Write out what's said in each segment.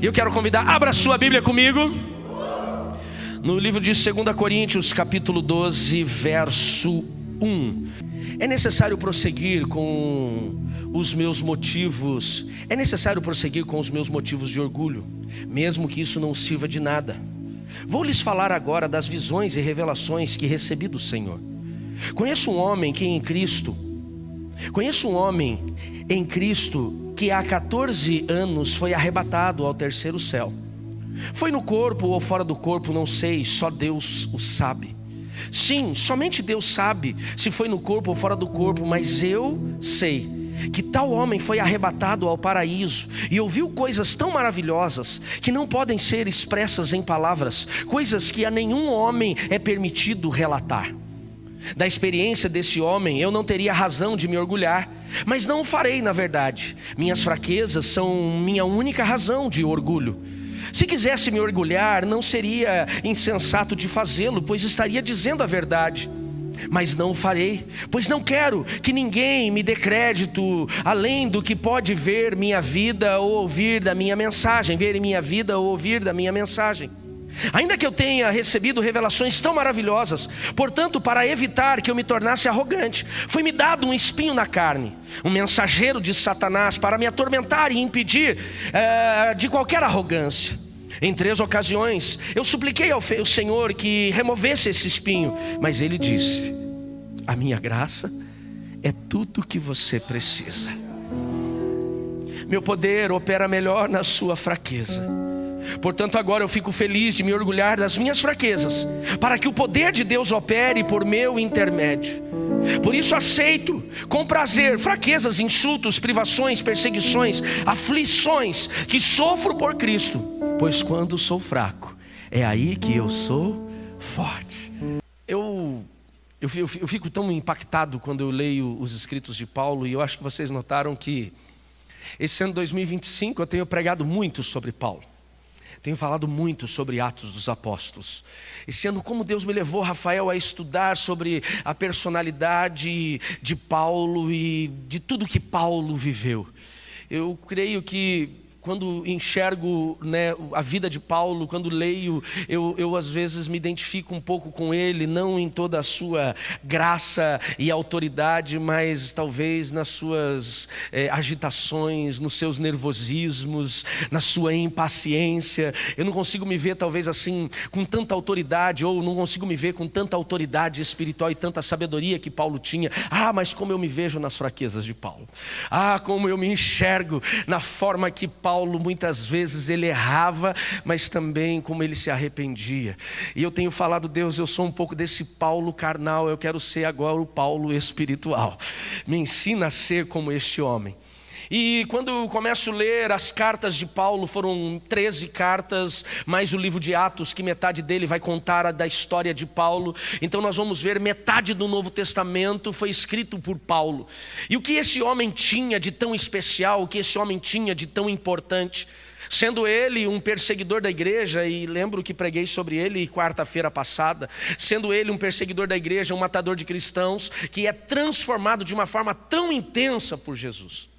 E eu quero convidar, abra sua Bíblia comigo no livro de 2 Coríntios, capítulo 12, verso 1. É necessário prosseguir com os meus motivos. É necessário prosseguir com os meus motivos de orgulho, mesmo que isso não sirva de nada. Vou lhes falar agora das visões e revelações que recebi do Senhor. Conheço um homem em Cristo que há 14 anos foi arrebatado ao terceiro céu. Foi no corpo ou fora do corpo, não sei, só Deus o sabe. Sim, somente Deus sabe se foi no corpo ou fora do corpo, mas eu sei que tal homem foi arrebatado ao paraíso e ouviu coisas tão maravilhosas que não podem ser expressas em palavras, coisas que a nenhum homem é permitido relatar. Da experiência desse homem eu não teria razão de me orgulhar, mas não o farei na verdade. Minhas fraquezas são minha única razão de orgulho. Se quisesse me orgulhar, não seria insensato de fazê-lo, pois estaria dizendo a verdade. Mas não o farei, pois não quero que ninguém me dê crédito além do que pode ver minha vida ou ouvir da minha mensagem. Ver minha vida ou ouvir da minha mensagem. Ainda que eu tenha recebido revelações tão maravilhosas, portanto, para evitar que eu me tornasse arrogante, foi-me dado um espinho na carne, um mensageiro de Satanás para me atormentar e impedir de qualquer arrogância. Em 3 ocasiões eu supliquei ao Senhor que removesse esse espinho, mas Ele disse: a minha graça é tudo o que você precisa. Meu poder opera melhor na sua fraqueza. Portanto, agora eu fico feliz de me orgulhar das minhas fraquezas, para que o poder de Deus opere por meu intermédio. Por isso aceito com prazer fraquezas, insultos, privações, perseguições, aflições que sofro por Cristo, pois quando sou fraco, é aí que eu sou forte. Eu fico tão impactado quando eu leio os escritos de Paulo, e eu acho que vocês notaram que esse ano 2025 eu tenho pregado muito sobre Paulo. Tenho falado muito sobre Atos dos Apóstolos. Esse ano, como Deus me levou, Rafael, a estudar sobre a personalidade de Paulo e de tudo que Paulo viveu. Eu creio que quando enxergo, a vida de Paulo, quando leio, eu às vezes me identifico um pouco com ele, não em toda a sua graça e autoridade, mas talvez nas suas agitações, nos seus nervosismos, na sua impaciência. Eu não consigo me ver talvez assim com tanta autoridade, ou não consigo me ver com tanta autoridade espiritual e tanta sabedoria que Paulo tinha. Mas como eu me vejo nas fraquezas de Paulo. Como eu me enxergo na forma que Paulo muitas vezes ele errava, mas também como ele se arrependia. E eu tenho falado: Deus, eu sou um pouco desse Paulo carnal, eu quero ser agora o Paulo espiritual. Me ensina a ser como este homem. E quando eu começo a ler as cartas de Paulo, foram 13 cartas, mais o livro de Atos, que metade dele vai contar da história de Paulo. Então nós vamos ver metade do Novo Testamento foi escrito por Paulo. E o que esse homem tinha de tão especial, o que esse homem tinha de tão importante, sendo ele um perseguidor da igreja, e lembro que preguei sobre ele quarta-feira passada, sendo ele um perseguidor da igreja, um matador de cristãos, que é transformado de uma forma tão intensa por Jesus.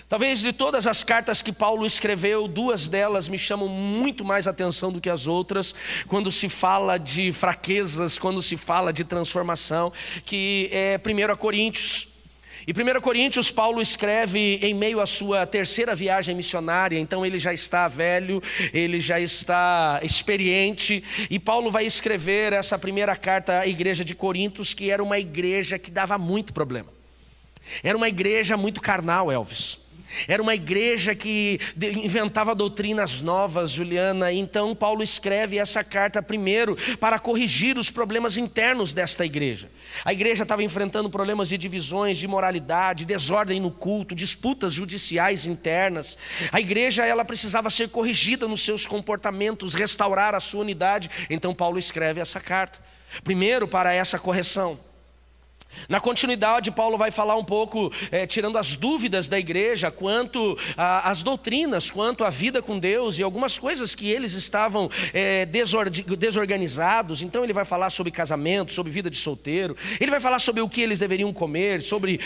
Talvez de todas as cartas que Paulo escreveu, 2 delas me chamam muito mais atenção do que as outras, quando se fala de fraquezas, quando se fala de transformação, que é 1 Coríntios. E 1 Coríntios, Paulo escreve em meio à sua 3ª viagem missionária, então ele já está velho, ele já está experiente, e Paulo vai escrever essa primeira carta à igreja de Corintos, que era uma igreja que dava muito problema. Era uma igreja muito carnal, Elvis. Era uma igreja que inventava doutrinas novas, Juliana. Então Paulo escreve essa carta primeiro para corrigir os problemas internos desta igreja. A igreja estava enfrentando problemas de divisões, de imoralidade, desordem no culto, disputas judiciais internas. A igreja ela precisava ser corrigida nos seus comportamentos, restaurar a sua unidade. Então Paulo escreve essa carta primeiro para essa correção. Na continuidade, Paulo vai falar um pouco, tirando as dúvidas da igreja quanto às doutrinas, quanto à vida com Deus e algumas coisas que eles estavam desorganizados. Então ele vai falar sobre casamento, sobre vida de solteiro, ele vai falar sobre o que eles deveriam comer, sobre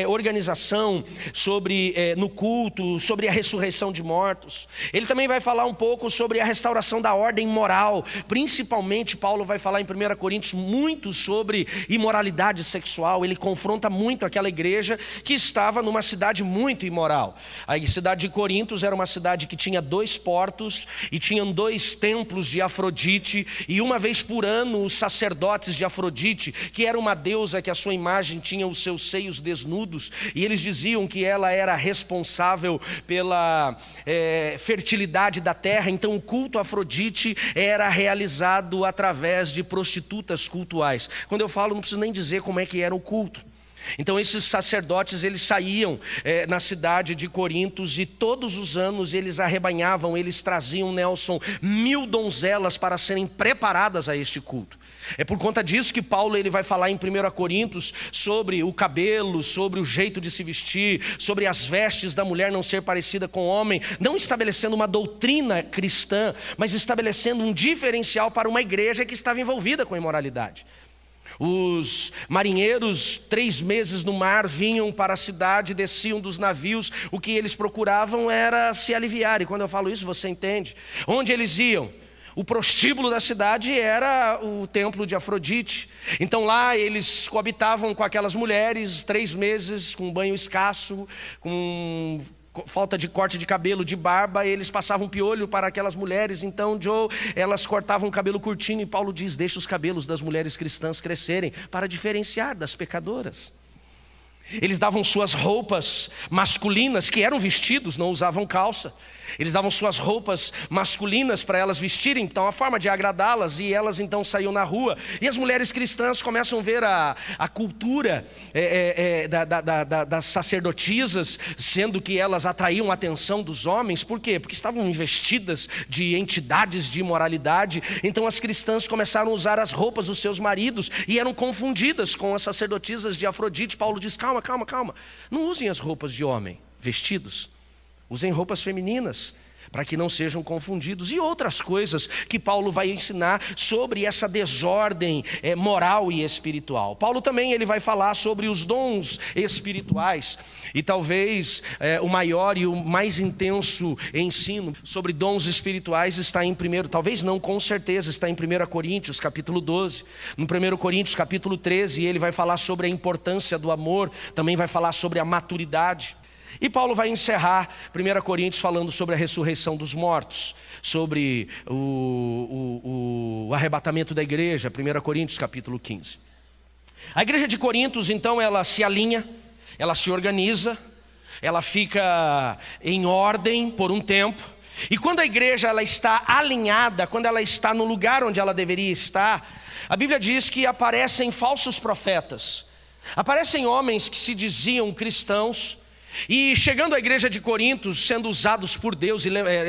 organização, sobre no culto, sobre a ressurreição de mortos. Ele também vai falar um pouco sobre a restauração da ordem moral. Principalmente Paulo vai falar em 1 Coríntios muito sobre imoralidade sexual. Ele confronta muito aquela igreja que estava numa cidade muito imoral. A cidade de Corintos era uma cidade que tinha 2 portos e tinham 2 templos de Afrodite, e uma vez por ano os sacerdotes de Afrodite, que era uma deusa que a sua imagem tinha os seus seios desnudos, e eles diziam que ela era responsável pela fertilidade da terra. Então o culto a Afrodite era realizado através de prostitutas cultuais. Quando eu falo, não preciso nem dizer como é que era o culto. Então esses sacerdotes, eles saíam na cidade de Corintos, e todos os anos eles arrebanhavam, eles traziam, Nelson, 1000 donzelas para serem preparadas a este culto. É por conta disso que Paulo ele vai falar em 1 Coríntios sobre o cabelo, sobre o jeito de se vestir, sobre as vestes da mulher não ser parecida com o homem, não estabelecendo uma doutrina cristã, mas estabelecendo um diferencial para uma igreja que estava envolvida com imoralidade. Os marinheiros, 3 meses no mar, vinham para a cidade, desciam dos navios. O que eles procuravam era se aliviar. E quando eu falo isso, você entende. Onde eles iam? O prostíbulo da cidade era o templo de Afrodite. Então lá eles coabitavam com aquelas mulheres 3 meses, com banho escasso, com falta de corte de cabelo, de barba. Eles passavam piolho para aquelas mulheres. Então, elas cortavam o cabelo curtinho. E Paulo diz: deixa os cabelos das mulheres cristãs crescerem para diferenciar das pecadoras. Eles davam suas roupas masculinas, que eram vestidos, não usavam calça. Eles davam suas roupas masculinas para elas vestirem, então a forma de agradá-las, e elas então saíam na rua. E as mulheres cristãs começam a ver a cultura das sacerdotisas, sendo que elas atraíam a atenção dos homens. Por quê? Porque estavam investidas de entidades de imoralidade. Então as cristãs começaram a usar as roupas dos seus maridos e eram confundidas com as sacerdotisas de Afrodite. Paulo diz: calma, não usem as roupas de homem, vestidos. Usem roupas femininas, para que não sejam confundidos. E outras coisas que Paulo vai ensinar sobre essa desordem moral e espiritual. Paulo também ele vai falar sobre os dons espirituais. E talvez o maior e o mais intenso ensino sobre dons espirituais está em talvez não, com certeza, está em 1 Coríntios capítulo 12. No 1 Coríntios capítulo 13, ele vai falar sobre a importância do amor, também vai falar sobre a maturidade. E Paulo vai encerrar 1 Coríntios falando sobre a ressurreição dos mortos, sobre o arrebatamento da igreja, 1 Coríntios capítulo 15. A igreja de Corintos, então, ela se alinha, ela se organiza, ela fica em ordem por um tempo. E quando a igreja ela está alinhada, quando ela está no lugar onde ela deveria estar, a Bíblia diz que aparecem falsos profetas. Aparecem homens que se diziam cristãos, e chegando à igreja de Corintos, sendo usados por Deus,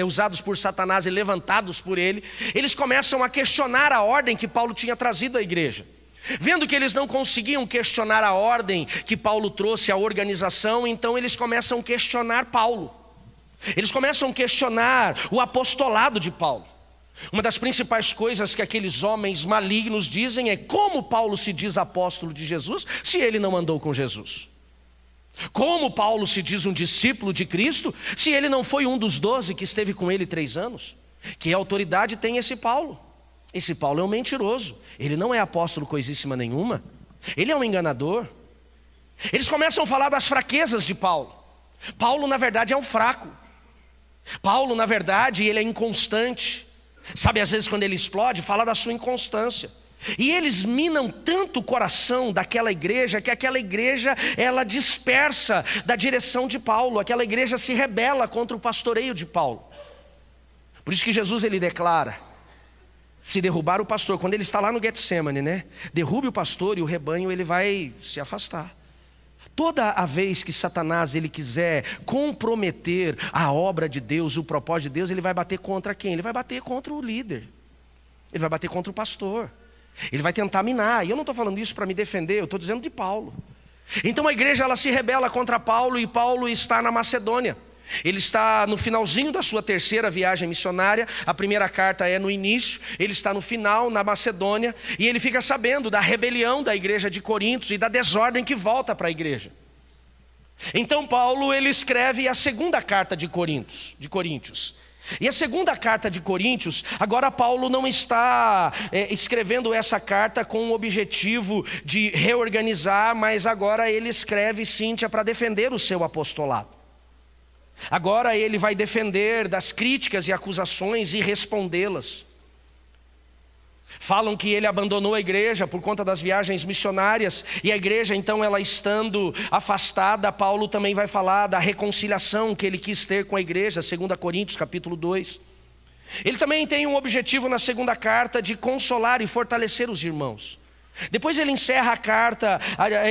usados por Satanás e levantados por ele, eles começam a questionar a ordem que Paulo tinha trazido à igreja. Vendo que eles não conseguiam questionar a ordem que Paulo trouxe, a organização, então eles começam a questionar Paulo. Eles começam a questionar o apostolado de Paulo. Uma das principais coisas que aqueles homens malignos dizem é: como Paulo se diz apóstolo de Jesus, se ele não andou com Jesus? Como Paulo se diz um discípulo de Cristo, se ele não foi um dos 12 que esteve com ele 3 anos? Que autoridade tem esse Paulo? Esse Paulo é um mentiroso. Ele não é apóstolo coisíssima nenhuma. Ele é um enganador. Eles começam a falar das fraquezas de Paulo. Paulo na verdade é um fraco. Paulo na verdade ele é inconstante. Sabe, às vezes quando ele explode, fala da sua inconstância. E eles minam tanto o coração daquela igreja, que aquela igreja ela dispersa da direção de Paulo. Aquela igreja se rebela contra o pastoreio de Paulo. Por isso que Jesus ele declara: se derrubar o pastor, quando ele está lá no Getsemane, né? Derrube o pastor e o rebanho ele vai se afastar. Toda a vez que Satanás ele quiser comprometer a obra de Deus, o propósito de Deus, ele vai bater contra quem? Ele vai bater contra o líder. Ele vai bater contra o pastor. Ele vai tentar minar. E eu não estou falando isso para me defender, eu estou dizendo de Paulo. Então a igreja ela se rebela contra Paulo, e Paulo está na Macedônia. Ele está no finalzinho da sua terceira viagem missionária. A primeira carta é no início, ele está no final, na Macedônia. E ele fica sabendo da rebelião da igreja de Corinto e da desordem que volta para a igreja. Então Paulo ele escreve a segunda carta de Coríntios. E a segunda carta de Coríntios, agora Paulo não está escrevendo essa carta com o objetivo de reorganizar, mas agora ele escreve, Cíntia, para defender o seu apostolado. Agora ele vai defender das críticas e acusações e respondê-las. Falam que ele abandonou a igreja por conta das viagens missionárias, e a igreja então ela estando afastada, Paulo também vai falar da reconciliação que ele quis ter com a igreja, 2 Coríntios capítulo 2. Ele também tem um objetivo na segunda carta de consolar e fortalecer os irmãos. Depois ele encerra a carta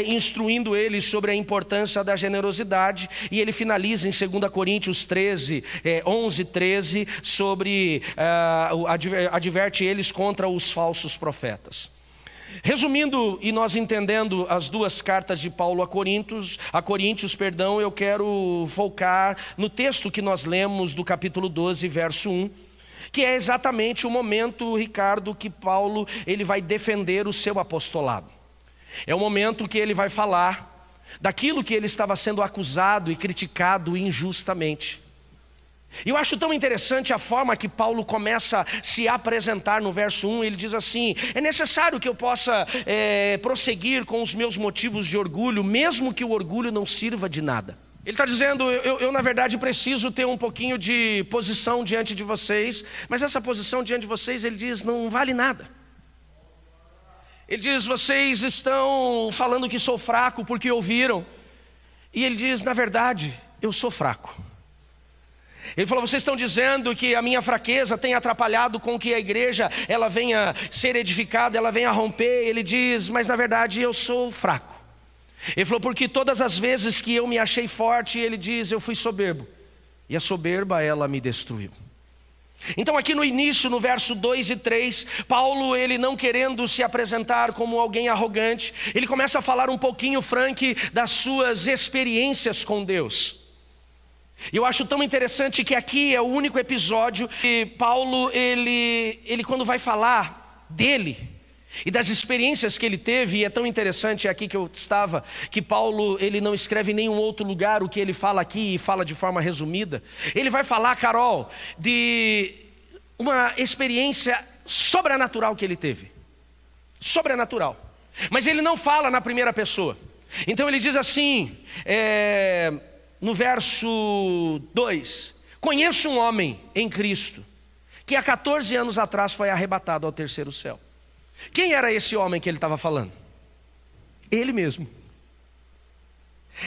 instruindo eles sobre a importância da generosidade, e ele finaliza em 2 Coríntios 11:13 sobre adverte eles contra os falsos profetas. Resumindo e nós entendendo as duas cartas de Paulo a Coríntios, eu quero focar no texto que nós lemos do capítulo 12, verso 1. Que é exatamente o momento, Ricardo, que Paulo ele vai defender o seu apostolado. É o momento que ele vai falar daquilo que ele estava sendo acusado e criticado injustamente. E eu acho tão interessante a forma que Paulo começa a se apresentar no verso 1. Ele diz assim: é necessário que eu possa prosseguir com os meus motivos de orgulho, mesmo que o orgulho não sirva de nada. Ele está dizendo, eu na verdade preciso ter um pouquinho de posição diante de vocês, mas essa posição diante de vocês, ele diz, não vale nada. Ele diz, vocês estão falando que sou fraco porque ouviram. E ele diz, na verdade, eu sou fraco. Ele falou, vocês estão dizendo que a minha fraqueza tem atrapalhado com que a igreja ela venha ser edificada, ela venha romper. Ele diz, mas na verdade eu sou fraco. Ele falou, porque todas as vezes que eu me achei forte, ele diz, eu fui soberbo, e a soberba ela me destruiu. Então aqui no início, no verso 2 e 3, Paulo ele não querendo se apresentar como alguém arrogante, ele começa a falar um pouquinho, Frank, das suas experiências com Deus. E eu acho tão interessante que aqui é o único episódio que Paulo ele quando vai falar dele e das experiências que ele teve, e é tão interessante aqui que eu estava, que Paulo ele não escreve em nenhum outro lugar o que ele fala aqui, e fala de forma resumida. Ele vai falar, Carol, de uma experiência sobrenatural que ele teve. Sobrenatural. Mas ele não fala na primeira pessoa. Então ele diz assim, no verso 2, conheço um homem em Cristo, que há 14 anos atrás foi arrebatado ao terceiro céu. Quem era esse homem que ele estava falando? Ele mesmo.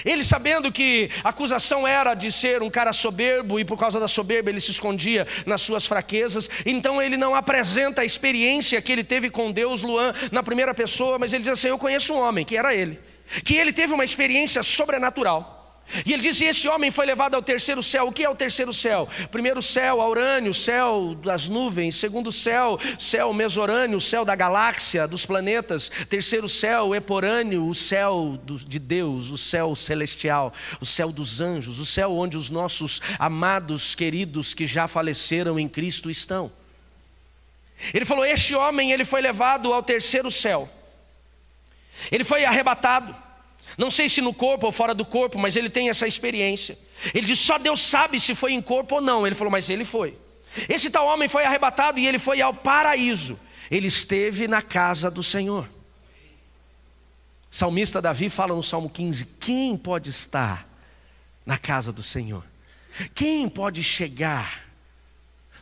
Ele, sabendo que a acusação era de ser um cara soberbo, e por causa da soberba ele se escondia nas suas fraquezas, então ele não apresenta a experiência que ele teve com Deus, Luan, na primeira pessoa, mas ele diz assim, eu conheço um homem, que era ele, que ele teve uma experiência sobrenatural. E ele diz, e esse homem foi levado ao terceiro céu. O que é o terceiro céu? Primeiro céu, Aurânio, céu das nuvens. Segundo céu, céu Mesorânio, céu da galáxia, dos planetas. Terceiro céu, Eporâneo, o céu de Deus, o céu celestial, o céu dos anjos, o céu onde os nossos amados queridos que já faleceram em Cristo estão. Ele falou, este homem ele foi levado ao terceiro céu. Ele foi arrebatado. Não sei se no corpo ou fora do corpo, mas ele tem essa experiência. Ele diz, só Deus sabe se foi em corpo ou não. Ele falou, mas ele foi. Esse tal homem foi arrebatado e ele foi ao paraíso. Ele esteve na casa do Senhor. O salmista Davi fala no Salmo 15, quem pode estar na casa do Senhor? Quem pode chegar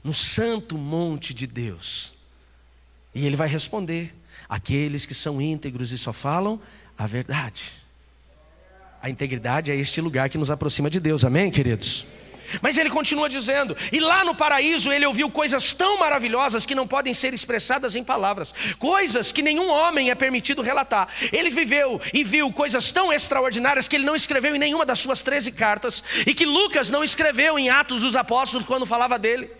no santo monte de Deus? E ele vai responder, aqueles que são íntegros e só falam a verdade. A integridade é este lugar que nos aproxima de Deus, amém, queridos? Mas ele continua dizendo, e lá no paraíso ele ouviu coisas tão maravilhosas que não podem ser expressadas em palavras, coisas que nenhum homem é permitido relatar. Ele viveu e viu coisas tão extraordinárias que ele não escreveu em nenhuma das suas 13 cartas, e que Lucas não escreveu em Atos dos Apóstolos quando falava dele.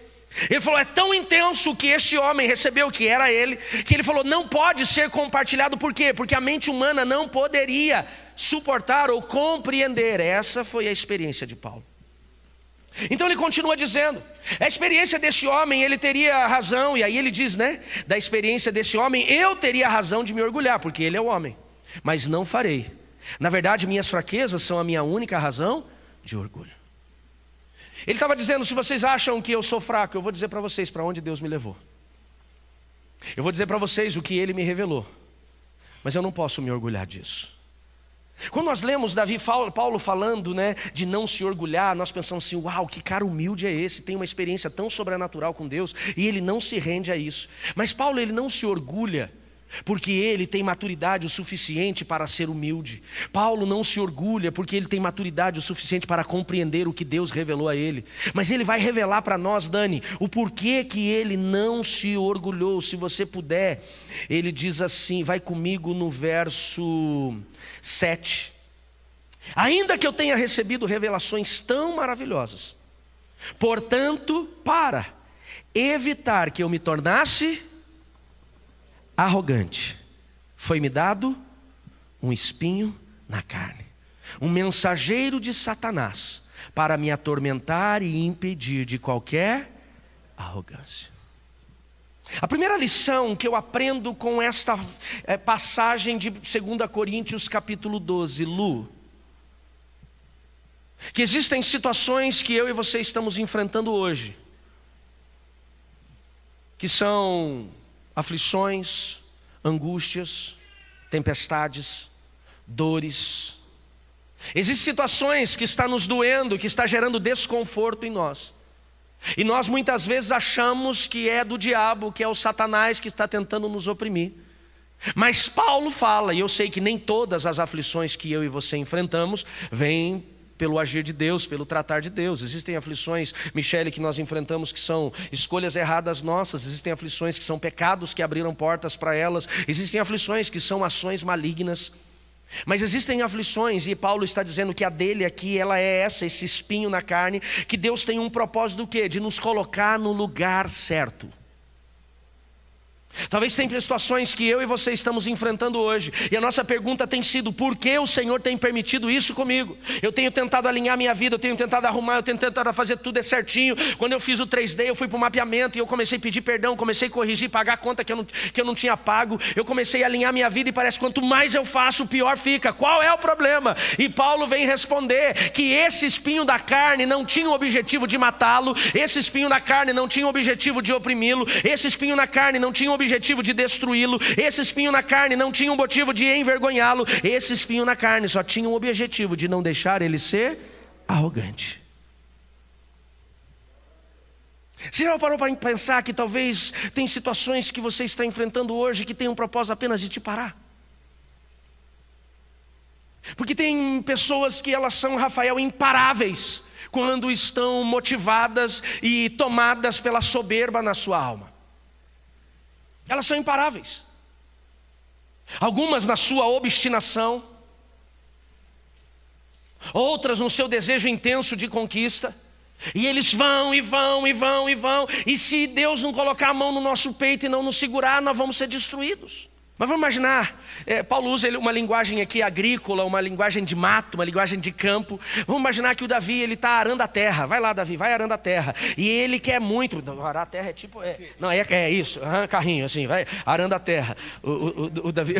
Ele falou, é tão intenso o que este homem recebeu, que era ele, que ele falou, não pode ser compartilhado. Por quê? Porque a mente humana não poderia suportar ou compreender. Essa foi a experiência de Paulo. Então ele continua dizendo, a experiência desse homem, ele teria razão. E aí ele diz, da experiência desse homem, eu teria razão de me orgulhar, porque ele é o homem, mas não farei. Na verdade, minhas fraquezas são a minha única razão de orgulho. Ele estava dizendo, se vocês acham que eu sou fraco, eu vou dizer para vocês para onde Deus me levou. Eu vou dizer para vocês o que Ele me revelou. Mas eu não posso me orgulhar disso. Quando nós lemos Paulo falando de não se orgulhar, nós pensamos assim, uau, que cara humilde é esse, tem uma experiência tão sobrenatural com Deus, e ele não se rende a isso. Mas Paulo, ele não se orgulha, porque ele tem maturidade o suficiente para ser humilde. Paulo não se orgulha porque ele tem maturidade o suficiente para compreender o que Deus revelou a ele. Mas ele vai revelar para nós, Dani, o porquê que ele não se orgulhou. Se você puder, ele diz assim, vai comigo no verso 7. Ainda que eu tenha recebido revelações tão maravilhosas, portanto, para evitar que eu me tornasse arrogante, foi-me dado um espinho na carne, um mensageiro de Satanás, para me atormentar e impedir de qualquer arrogância. A primeira lição que eu aprendo com esta passagem de 2 Coríntios capítulo 12, Lu, que existem situações que eu e você estamos enfrentando hoje, que são aflições, angústias, tempestades, dores. Existem situações que estão nos doendo, que está gerando desconforto em nós. E nós muitas vezes achamos que é do diabo, que é o Satanás que está tentando nos oprimir. Mas Paulo fala, e eu sei que nem todas as aflições que eu e você enfrentamos vêm pelo agir de Deus, pelo tratar de Deus. Existem aflições, Michele, que nós enfrentamos que são escolhas erradas nossas. Existem aflições que são pecados que abriram portas para elas. Existem aflições que são ações malignas. Mas existem aflições, e Paulo está dizendo que a dele aqui, ela é esse espinho na carne, que Deus tem um propósito do quê? De nos colocar no lugar certo. Talvez tenha situações que eu e você estamos enfrentando hoje, e a nossa pergunta tem sido, por que o Senhor tem permitido isso comigo? Eu tenho tentado alinhar minha vida, eu tenho tentado arrumar, eu tenho tentado fazer tudo certinho. Quando eu fiz o 3D, eu fui para o mapeamento, e eu comecei a pedir perdão, comecei a corrigir, pagar a conta que eu não tinha pago. Eu comecei a alinhar minha vida, e parece que quanto mais eu faço, pior fica. Qual é o problema? E Paulo vem responder que esse espinho da carne não tinha o objetivo de matá-lo, esse espinho na carne não tinha o objetivo de oprimi-lo, esse espinho na carne não tinha o objetivo de destruí-lo, esse espinho na carne não tinha um motivo de envergonhá-lo, esse espinho na carne só tinha um objetivo de não deixar ele ser arrogante. Você já parou para pensar que talvez tem situações que você está enfrentando hoje que tem um propósito apenas de te parar? Porque tem pessoas que elas são, Rafael, imparáveis quando estão motivadas e tomadas pela soberba na sua alma. Elas são imparáveis. Algumas na sua obstinação, outras no seu desejo intenso de conquista. E eles vão, e vão, e vão, e vão. E se Deus não colocar a mão no nosso peito e não nos segurar, nós vamos ser destruídos. Mas vamos imaginar, Paulo usa uma linguagem aqui agrícola, uma linguagem de mato, uma linguagem de campo. Vamos imaginar que o Davi, ele está arando a terra. Vai lá, Davi, vai arando a terra. E ele quer muito, arar a terra é tipo, é isso, carrinho assim, vai arando a terra. O Davi,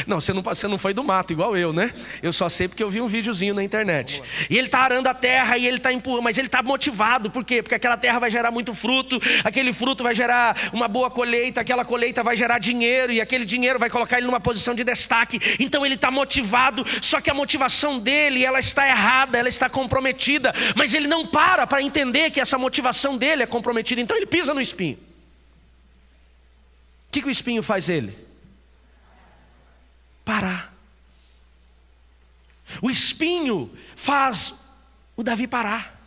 não, você não foi do mato igual eu, né? Eu só sei porque eu vi um videozinho na internet. E ele está arando a terra e ele está empurrando, mas ele está motivado. Por quê? Porque aquela terra vai gerar muito fruto, aquele fruto vai gerar uma boa colheita, aquela colheita vai gerar dinheiro, e aquele dinheiro vai colocar ele numa posição de destaque. Então ele está motivado, só que a motivação dele, ela está errada, ela está comprometida, mas ele não para entender que essa motivação dele é comprometida. Então ele pisa no espinho. O que o espinho faz ele? Parar. O espinho faz o Davi parar,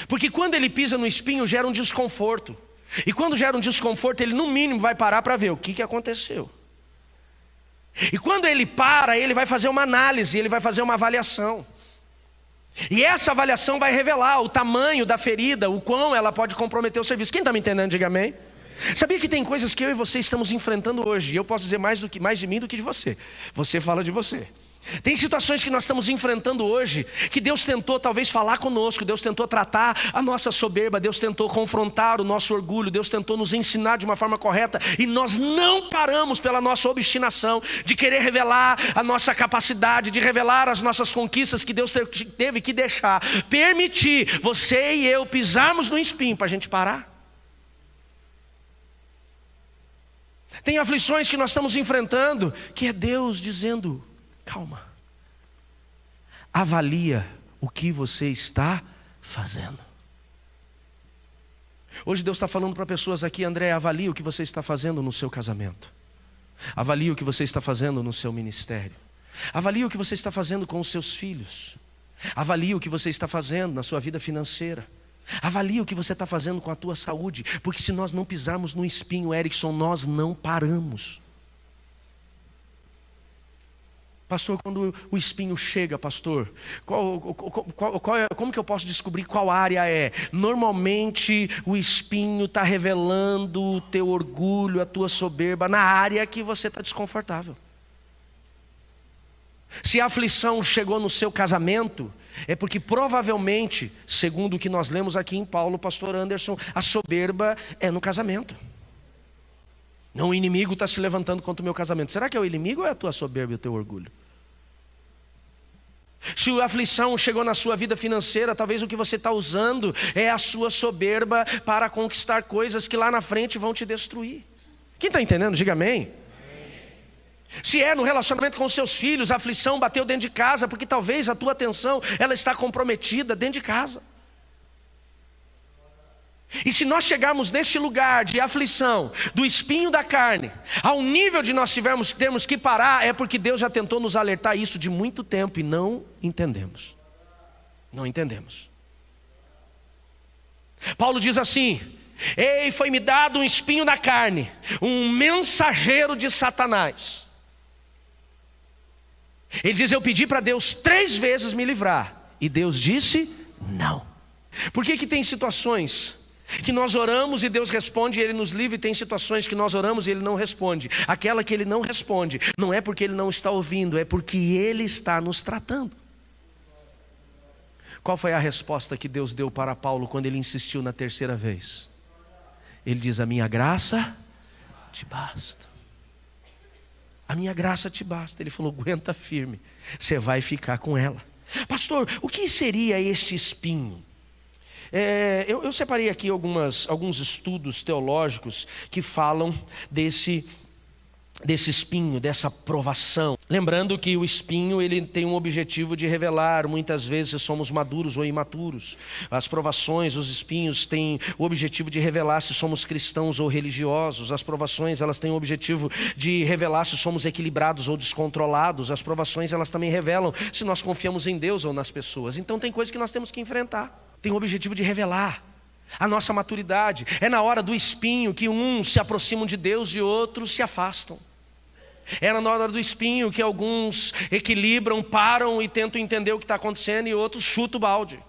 porque quando ele pisa no espinho gera um desconforto. E quando gera um desconforto, ele no mínimo vai parar para ver o que aconteceu. E quando ele para, ele vai fazer uma análise, ele vai fazer uma avaliação. E essa avaliação vai revelar o tamanho da ferida, o quão ela pode comprometer o serviço. Quem está me entendendo, diga amém. Sabia que tem coisas que eu e você estamos enfrentando hoje, e eu posso dizer mais de mim do que de você. Você fala de você. Tem situações que nós estamos enfrentando hoje, que Deus tentou talvez falar conosco, Deus tentou tratar a nossa soberba, Deus tentou confrontar o nosso orgulho, Deus tentou nos ensinar de uma forma correta, e nós não paramos pela nossa obstinação de querer revelar a nossa capacidade, de revelar as nossas conquistas, que Deus teve que deixar, permitir você e eu pisarmos no espinho para a gente parar. Tem aflições que nós estamos enfrentando, que é Deus dizendo: calma, avalia o que você está fazendo. Hoje Deus está falando para pessoas aqui: André, avalie o que você está fazendo no seu casamento, avalie o que você está fazendo no seu ministério, avalie o que você está fazendo com os seus filhos, avalie o que você está fazendo na sua vida financeira, avalie o que você está fazendo com a tua saúde, porque se nós não pisarmos no espinho, Erickson, nós não paramos. Pastor, quando o espinho chega, pastor, como que eu posso descobrir qual área é? Normalmente o espinho está revelando o teu orgulho, a tua soberba, na área que você está desconfortável. Se a aflição chegou no seu casamento, é porque provavelmente, segundo o que nós lemos aqui em Paulo, pastor Anderson, a soberba é no casamento. Não, o inimigo está se levantando contra o meu casamento. Será que é o inimigo ou é a tua soberba e o teu orgulho? Se a aflição chegou na sua vida financeira, talvez o que você está usando é a sua soberba para conquistar coisas que lá na frente vão te destruir. Quem está entendendo? Diga amém. Se é no relacionamento com os seus filhos, a aflição bateu dentro de casa, porque talvez a tua atenção ela está comprometida dentro de casa. E se nós chegarmos neste lugar de aflição, do espinho da carne, ao nível de nós termos que parar, é porque Deus já tentou nos alertar isso de muito tempo e não entendemos. Não entendemos. Paulo diz assim: ei, foi-me dado um espinho na carne, um mensageiro de Satanás. Ele diz: eu pedi para Deus 3 vezes me livrar, e Deus disse não. Por que tem situações que nós oramos e Deus responde e Ele nos livra, e tem situações que nós oramos e Ele não responde? Aquela que Ele não responde, não é porque Ele não está ouvindo, é porque Ele está nos tratando. Qual foi a resposta que Deus deu para Paulo quando ele insistiu na 3ª vez? Ele diz: a minha graça te basta. A minha graça te basta. Ele falou: aguenta firme, você vai ficar com ela. Pastor, o que seria este espinho? Eu separei aqui alguns estudos teológicos que falam desse espinho, dessa provação. Lembrando que o espinho ele tem um objetivo de revelar muitas vezes se somos maduros ou imaturos. As provações, os espinhos têm o objetivo de revelar se somos cristãos ou religiosos. As provações elas têm o objetivo de revelar se somos equilibrados ou descontrolados. As provações elas também revelam se nós confiamos em Deus ou nas pessoas. Então tem coisas que nós temos que enfrentar. Tem o objetivo de revelar a nossa maturidade. É na hora do espinho que uns se aproximam de Deus e outros se afastam. É na hora do espinho que alguns equilibram, param e tentam entender o que está acontecendo, e outros chutam o balde.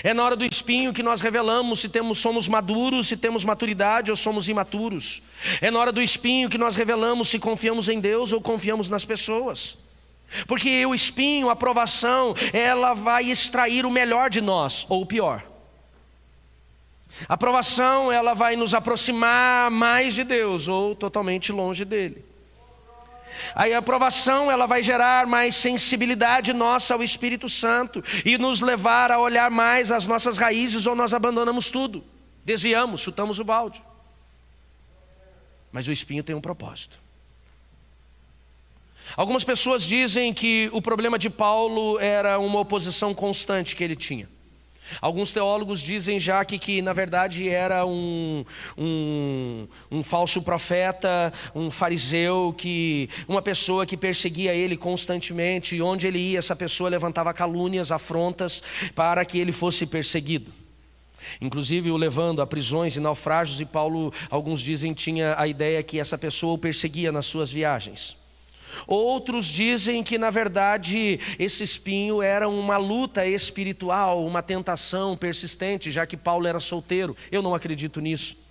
É na hora do espinho que nós revelamos se somos maduros, se temos maturidade ou somos imaturos. É na hora do espinho que nós revelamos se confiamos em Deus ou confiamos nas pessoas. Porque o espinho, a provação, ela vai extrair o melhor de nós, ou o pior. A provação, ela vai nos aproximar mais de Deus, ou totalmente longe dele. Aí a provação, ela vai gerar mais sensibilidade nossa ao Espírito Santo, e nos levar a olhar mais as nossas raízes, ou nós abandonamos tudo, desviamos, chutamos o balde. Mas o espinho tem um propósito. Algumas pessoas dizem que o problema de Paulo era uma oposição constante que ele tinha. Alguns teólogos dizem já que na verdade era um falso profeta, um fariseu, uma pessoa que perseguia ele constantemente, e onde ele ia, essa pessoa levantava calúnias, afrontas para que ele fosse perseguido. Inclusive o levando a prisões e naufrágios, e Paulo, alguns dizem, tinha a ideia que essa pessoa o perseguia nas suas viagens. Outros dizem que na verdade esse espinho era uma luta espiritual, uma tentação persistente, já que Paulo era solteiro. Eu não acredito nisso.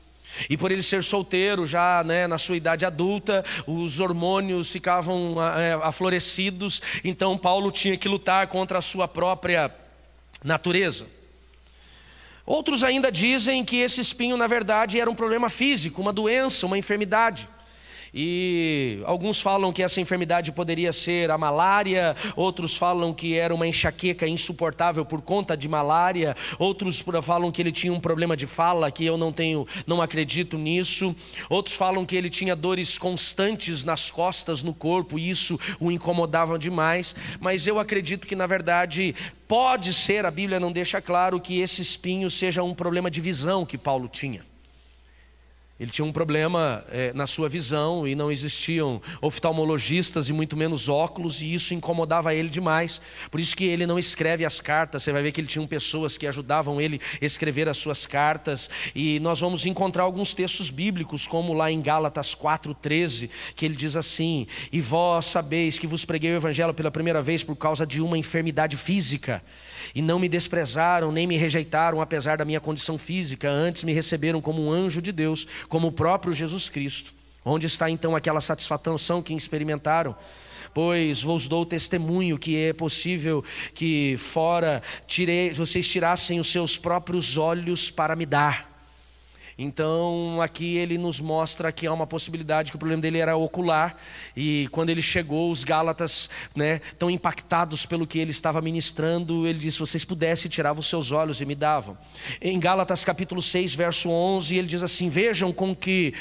E por ele ser solteiro já, na sua idade adulta, os hormônios ficavam aflorecidos, então Paulo tinha que lutar contra a sua própria natureza. Outros ainda dizem que esse espinho na verdade era um problema físico, uma doença, uma enfermidade. E alguns falam que essa enfermidade poderia ser a malária, outros falam que era uma enxaqueca insuportável por conta de malária, outros falam que ele tinha um problema de fala, que eu não acredito nisso. Outros falam que ele tinha dores constantes nas costas, no corpo, e isso o incomodava demais. Mas eu acredito que na verdade pode ser, a Bíblia não deixa claro, que esse espinho seja um problema de visão que Paulo tinha. Ele tinha um problema na sua visão e não existiam oftalmologistas e muito menos óculos, e isso incomodava ele demais. Por isso que ele não escreve as cartas. Você vai ver que ele tinha pessoas que ajudavam ele a escrever as suas cartas. E nós vamos encontrar alguns textos bíblicos, como lá em Gálatas 4:13, que ele diz assim: e vós sabeis que vos preguei o evangelho pela primeira vez por causa de uma enfermidade física. E não me desprezaram, nem me rejeitaram, apesar da minha condição física. Antes me receberam como um anjo de Deus, como o próprio Jesus Cristo. Onde está então aquela satisfação que experimentaram? Pois vos dou testemunho que é possível que vocês tirassem os seus próprios olhos para me dar. Então aqui ele nos mostra que há uma possibilidade, que o problema dele era ocular. E quando ele chegou, os Gálatas, tão impactados pelo que ele estava ministrando, ele disse: se vocês pudessem, tiravam os seus olhos e me davam. Em Gálatas capítulo 6 verso 11, ele diz assim: vejam com que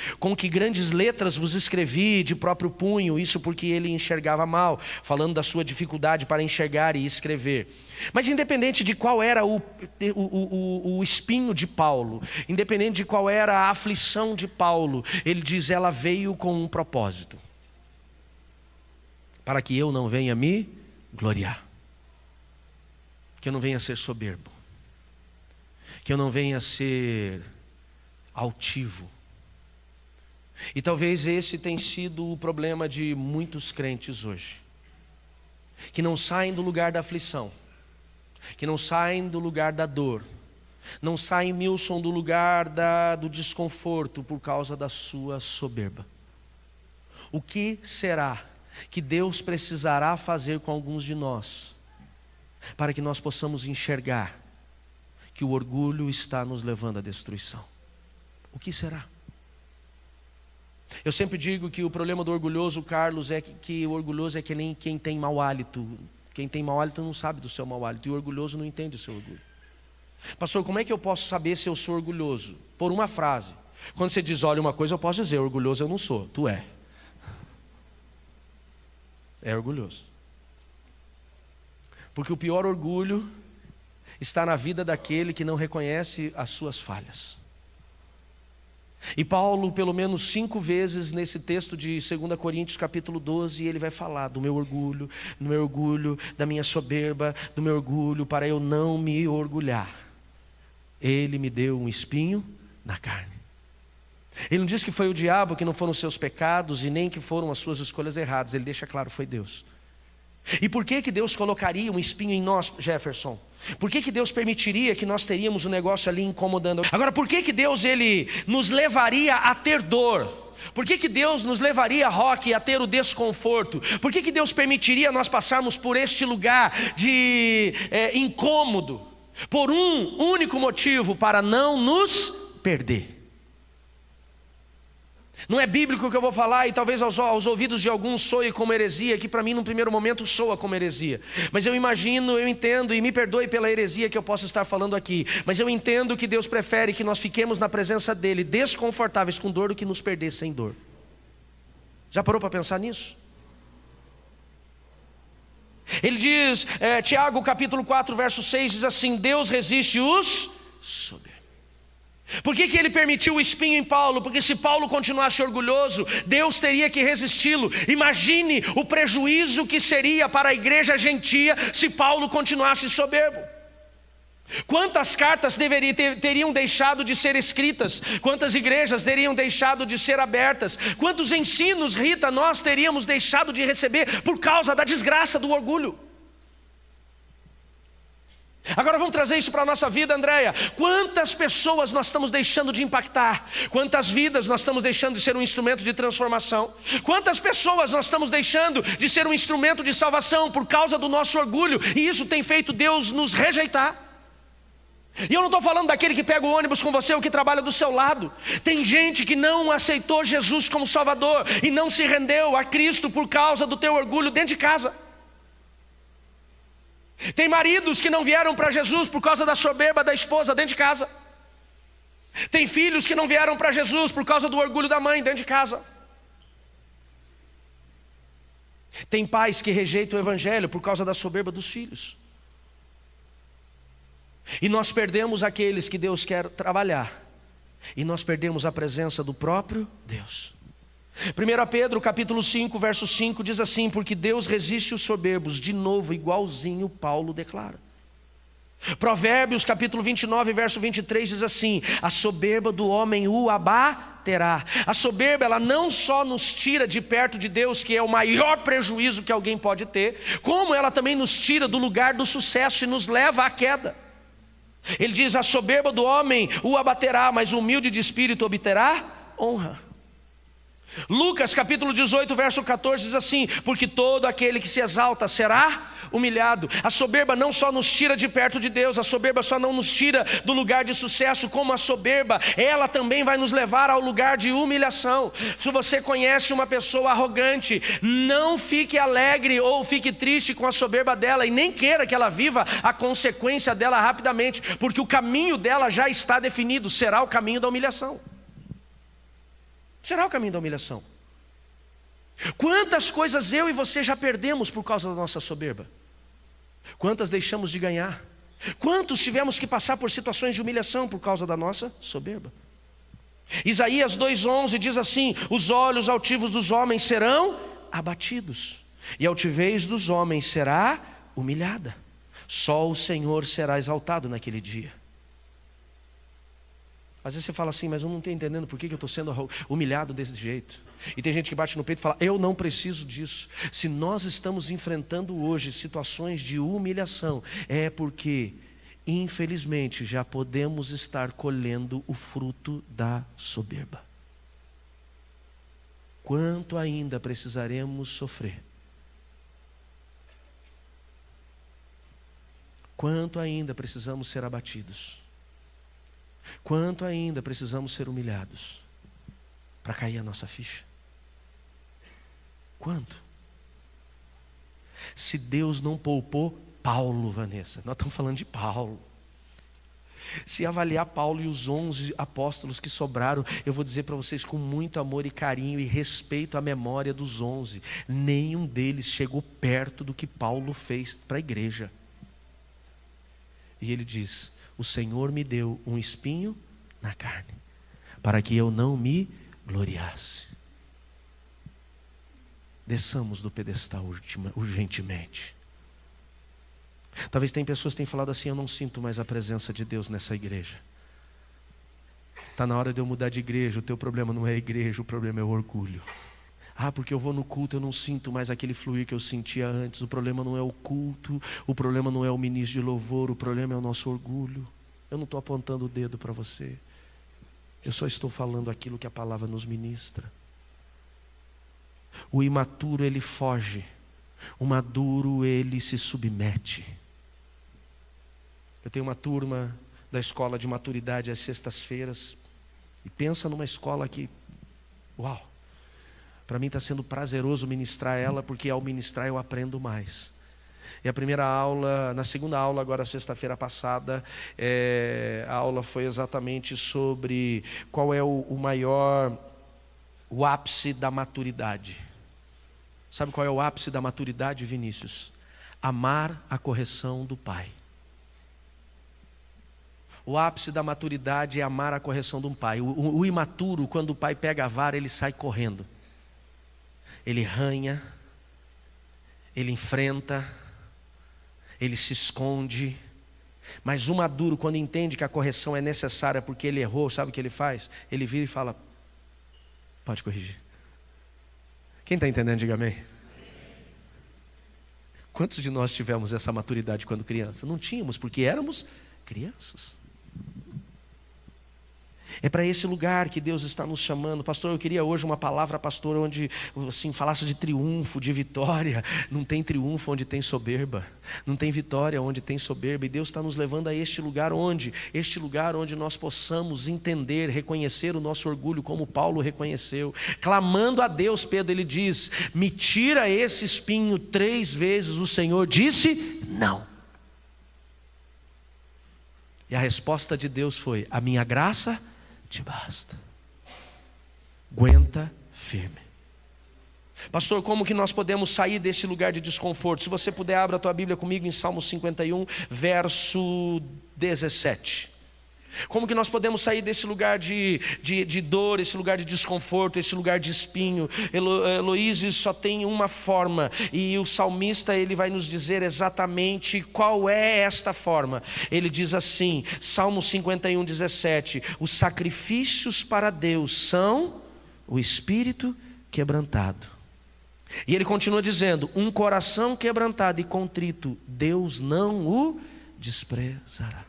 grandes letras vos escrevi de próprio punho. Isso porque ele enxergava mal, falando da sua dificuldade para enxergar e escrever. Mas independente de qual era o espinho de Paulo, independente de qual era a aflição de Paulo, ele diz: ela veio com um propósito, para que eu não venha me gloriar, que eu não venha ser soberbo, que eu não venha ser altivo. E talvez esse tenha sido o problema de muitos crentes hoje, que não saem do lugar da aflição, que não saem do lugar da dor, não saem, Milson, do lugar do desconforto por causa da sua soberba. O que será que Deus precisará fazer com alguns de nós para que nós possamos enxergar que o orgulho está nos levando à destruição? O que será? Eu sempre digo que o problema do orgulhoso, Carlos, é que o orgulhoso é que nem quem tem mau hálito. Quem tem mau hálito não sabe do seu mau hálito, e o orgulhoso não entende o seu orgulho. Pastor, como é que eu posso saber se eu sou orgulhoso? Por uma frase. Quando você diz: olha, uma coisa eu posso dizer, orgulhoso eu não sou. Tu é orgulhoso. Porque o pior orgulho está na vida daquele que não reconhece as suas falhas. E Paulo, pelo menos 5 vezes nesse texto de 2 Coríntios capítulo 12, ele vai falar do meu orgulho, da minha soberba, do meu orgulho, para eu não me orgulhar. Ele me deu um espinho na carne. Ele não diz que foi o diabo, que não foram os seus pecados e nem que foram as suas escolhas erradas. Ele deixa claro, foi Deus. E por que Deus colocaria um espinho em nós, Jefferson? Por que Deus permitiria que nós teríamos um negócio ali incomodando? Agora, por que Deus ele nos levaria a ter dor? Por que Deus nos levaria, Roque, a ter o desconforto? Por que Deus permitiria nós passarmos por este lugar de incômodo? Por um único motivo: para não nos perder. Não é bíblico o que eu vou falar, e talvez aos ouvidos de alguns soe como heresia, que para mim num primeiro momento soa como heresia. Mas eu imagino, eu entendo, e me perdoe pela heresia que eu possa estar falando aqui, mas eu entendo que Deus prefere que nós fiquemos na presença dEle desconfortáveis com dor do que nos perder sem dor. Já parou para pensar nisso? Ele diz, Tiago capítulo 4 verso 6 diz assim: Deus resiste os soberbos. Por que ele permitiu o espinho em Paulo? Porque se Paulo continuasse orgulhoso, Deus teria que resisti-lo. Imagine o prejuízo que seria para a igreja gentia se Paulo continuasse soberbo. Quantas cartas teriam deixado de ser escritas? Quantas igrejas teriam deixado de ser abertas? Quantos ensinos, Rita, nós teríamos deixado de receber por causa da desgraça do orgulho? Agora vamos trazer isso para a nossa vida, Andréia. Quantas pessoas nós estamos deixando de impactar? Quantas vidas nós estamos deixando de ser um instrumento de transformação? Quantas pessoas nós estamos deixando de ser um instrumento de salvação por causa do nosso orgulho? E isso tem feito Deus nos rejeitar. E eu não estou falando daquele que pega o ônibus com você ou que trabalha do seu lado. Tem gente que não aceitou Jesus como Salvador e não se rendeu a Cristo por causa do teu orgulho dentro de casa. Tem maridos que não vieram para Jesus por causa da soberba da esposa dentro de casa. Tem filhos que não vieram para Jesus por causa do orgulho da mãe dentro de casa. Tem pais que rejeitam o evangelho por causa da soberba dos filhos. E nós perdemos aqueles que Deus quer trabalhar. E nós perdemos a presença do próprio Deus. 1 Pedro capítulo 5, verso 5 diz assim: porque Deus resiste os soberbos. De novo, igualzinho Paulo declara. Provérbios capítulo 29, verso 23 diz assim: a soberba do homem o abaterá. A soberba, ela não só nos tira de perto de Deus, que é o maior prejuízo que alguém pode ter, como ela também nos tira do lugar do sucesso e nos leva à queda. Ele diz: a soberba do homem o abaterá, mas o humilde de espírito obterá honra. Lucas capítulo 18, verso 14 diz assim: porque todo aquele que se exalta será humilhado. A soberba não só nos tira de perto de Deus, a soberba só não nos tira do lugar de sucesso, como a soberba, ela também vai nos levar ao lugar de humilhação. Se você conhece uma pessoa arrogante, não fique alegre ou fique triste com a soberba dela, e nem queira que ela viva a consequência dela rapidamente, porque o caminho dela já está definido, será o caminho da humilhação. Será o caminho da humilhação. Quantas coisas eu e você já perdemos por causa da nossa soberba? Quantas deixamos de ganhar? Quantos tivemos que passar por situações de humilhação por causa da nossa soberba? Isaías 2:11 diz assim: os olhos altivos dos homens serão abatidos, e a altivez dos homens será humilhada. Só o Senhor será exaltado naquele dia. Às vezes você fala assim: mas eu não estou entendendo por que eu estou sendo humilhado desse jeito. E tem gente que bate no peito e fala: eu não preciso disso. Se nós estamos enfrentando hoje situações de humilhação, é porque, infelizmente, já podemos estar colhendo o fruto da soberba. Quanto ainda precisaremos sofrer? Quanto ainda precisamos ser abatidos? Quanto ainda precisamos ser humilhados para cair a nossa ficha? Quanto? Se Deus não poupou Paulo, Vanessa, nós estamos falando de Paulo. Se avaliar Paulo e os 11 apóstolos que sobraram, eu vou dizer para vocês com muito amor e carinho e respeito à memória dos 11, nenhum deles chegou perto do que Paulo fez para a igreja. E ele diz: o Senhor me deu um espinho na carne, para que eu não me gloriasse. Desçamos do pedestal urgentemente. Talvez tem pessoas que têm falado assim: eu não sinto mais a presença de Deus nessa igreja. Está na hora de eu mudar de igreja. O teu problema não é a igreja, o problema é o orgulho. Ah, porque eu vou no culto, eu não sinto mais aquele fluir que eu sentia antes. O problema não é o culto, o problema não é o ministro de louvor, o problema é o nosso orgulho. Eu não estou apontando o dedo para você. Eu só estou falando aquilo que a palavra nos ministra. O imaturo, ele foge. O maduro, ele se submete. Eu tenho uma turma da escola de maturidade às sextas-feiras. E pensa numa escola que, uau! Para mim está sendo prazeroso ministrar ela, porque ao ministrar eu aprendo mais. E a primeira aula, na segunda aula, agora sexta-feira passada, a aula foi exatamente sobre qual é o ápice da maturidade. Sabe qual é o ápice da maturidade, Vinícius? Amar a correção do pai. O ápice da maturidade é amar a correção de um pai. O imaturo, quando o pai pega a vara, ele sai correndo. Ele ranha, ele enfrenta, ele se esconde, Mas o maduro, quando entende que a correção é necessária porque ele errou, sabe o que ele faz? Ele vira e fala: pode corrigir. Quem está entendendo, diga amém. Quantos de nós tivemos essa maturidade quando criança? Não tínhamos, porque éramos crianças. É para esse lugar que Deus está nos chamando. Pastor, eu queria hoje uma palavra, pastor, onde assim, falasse de triunfo, de vitória. Não tem triunfo onde tem soberba. Não tem vitória onde tem soberba. E Deus está nos levando a este lugar onde? Este lugar onde nós possamos entender, reconhecer o nosso orgulho, como Paulo reconheceu. Clamando a Deus, Pedro, ele diz: me tira esse espinho. 3 vezes o Senhor disse não. E a resposta de Deus foi: a minha graça te basta. Aguenta firme. Pastor, como que nós podemos sair desse lugar de desconforto? Se você puder, abra a tua Bíblia comigo em Salmo 51, verso 17. Como que nós podemos sair desse lugar de dor, esse lugar de desconforto, esse lugar de espinho? Heloísa, só tem uma forma, e o salmista ele vai nos dizer exatamente qual é esta forma. Ele diz assim, Salmo 51, 17: os sacrifícios para Deus são o espírito quebrantado. E ele continua dizendo: um coração quebrantado e contrito, Deus não o desprezará.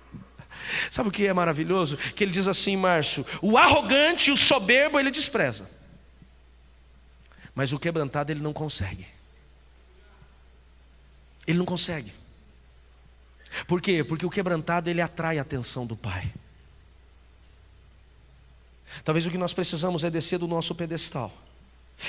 Sabe o que é maravilhoso? Que ele diz assim, Márcio: o arrogante e o soberbo ele despreza, mas o quebrantado ele não consegue. Ele não consegue. Por quê? Porque o quebrantado ele atrai a atenção do Pai. Talvez o que nós precisamos é descer do nosso pedestal,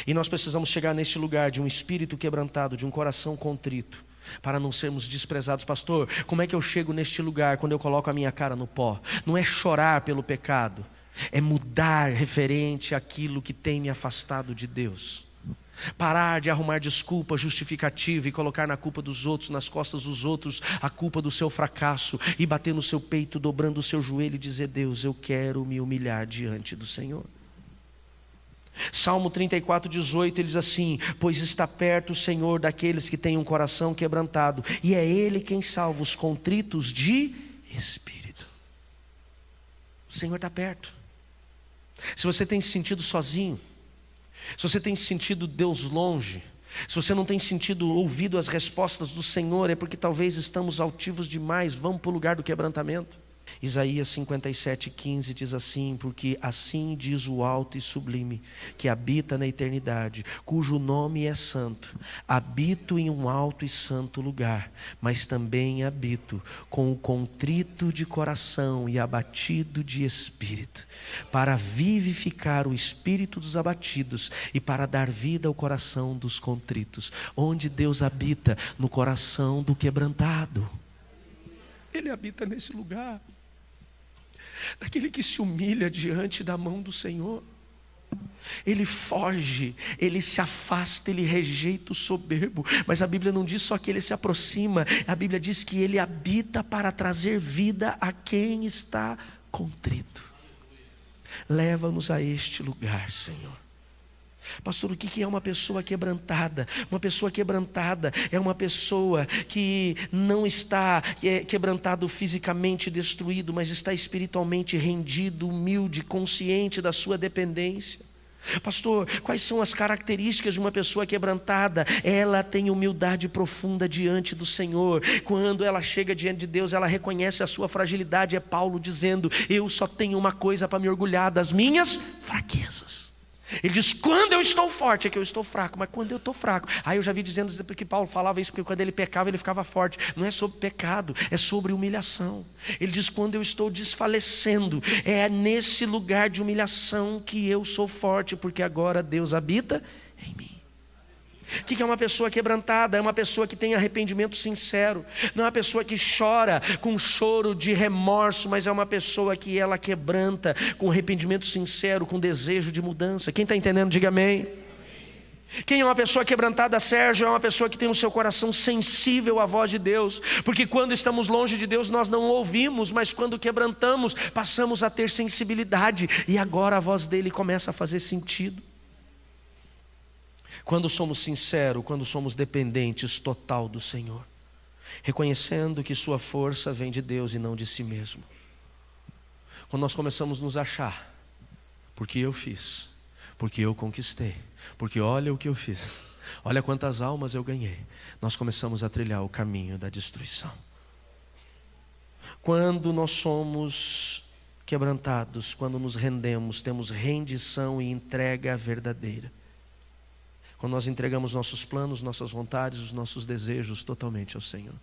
e nós precisamos chegar neste lugar de um espírito quebrantado, de um coração contrito, para não sermos desprezados. Pastor, como é que eu chego neste lugar quando eu coloco a minha cara no pó? Não é chorar pelo pecado, é mudar referente àquilo que tem me afastado de Deus. Parar de arrumar desculpa, justificativa e colocar na culpa dos outros, nas costas dos outros, a culpa do seu fracasso, e bater no seu peito, dobrando o seu joelho e dizer: Deus, eu quero me humilhar diante do Senhor. Salmo 34, 18, ele diz assim: pois está perto o Senhor daqueles que têm um coração quebrantado, e é Ele quem salva os contritos de espírito. O Senhor está perto. Se você tem se sentido sozinho, se você tem sentido Deus longe, se você não tem sentido ouvido as respostas do Senhor, é porque talvez estamos altivos demais. Vamos para o lugar do quebrantamento. Isaías 57, 15 diz assim: porque assim diz o alto e sublime, que habita na eternidade, cujo nome é santo, habito em um alto e santo lugar, mas também habito com o contrito de coração e abatido de espírito, para vivificar o espírito dos abatidos e para dar vida ao coração dos contritos. Onde Deus habita? No coração do quebrantado. Ele habita nesse lugar, daquele que se humilha diante da mão do Senhor. Ele foge, ele se afasta, ele rejeita o soberbo. Mas a Bíblia não diz só que ele se aproxima, a Bíblia diz que ele habita para trazer vida a quem está contrito. Leva-nos a este lugar, Senhor. Pastor, o que é uma pessoa quebrantada? Uma pessoa quebrantada é uma pessoa que não está quebrantado fisicamente destruído, mas está espiritualmente rendido, humilde, consciente da sua dependência. Pastor, quais são as características de uma pessoa quebrantada? Ela tem humildade profunda diante do Senhor. Quando ela chega diante de Deus, ela reconhece a sua fragilidade. É Paulo dizendo: eu só tenho uma coisa para me orgulhar, das minhas fraquezas. Ele diz: quando eu estou forte é que eu estou fraco. Mas quando eu estou fraco, aí eu já vi dizendo que Paulo falava isso porque quando ele pecava ele ficava forte. Não é sobre pecado, é sobre humilhação. Ele diz: quando eu estou desfalecendo, é nesse lugar de humilhação que eu sou forte, porque agora Deus habita em mim. O que é uma pessoa quebrantada? É uma pessoa que tem arrependimento sincero. Não é uma pessoa que chora com choro de remorso, mas é uma pessoa que ela quebranta com arrependimento sincero, com desejo de mudança. Quem está entendendo, diga amém. Quem é uma pessoa quebrantada, Sérgio? É uma pessoa que tem o seu coração sensível à voz de Deus. Porque quando estamos longe de Deus nós não ouvimos, mas quando quebrantamos passamos a ter sensibilidade, e agora a voz dele começa a fazer sentido. Quando somos sinceros, quando somos dependentes total do Senhor, reconhecendo que sua força vem de Deus e não de si mesmo. Quando nós começamos a nos achar, porque eu fiz, porque eu conquistei, porque olha o que eu fiz, olha quantas almas eu ganhei, nós começamos a trilhar o caminho da destruição. Quando nós somos quebrantados, quando nos rendemos, temos rendição e entrega verdadeira. Quando nós entregamos nossos planos, nossas vontades, os nossos desejos totalmente ao Senhor.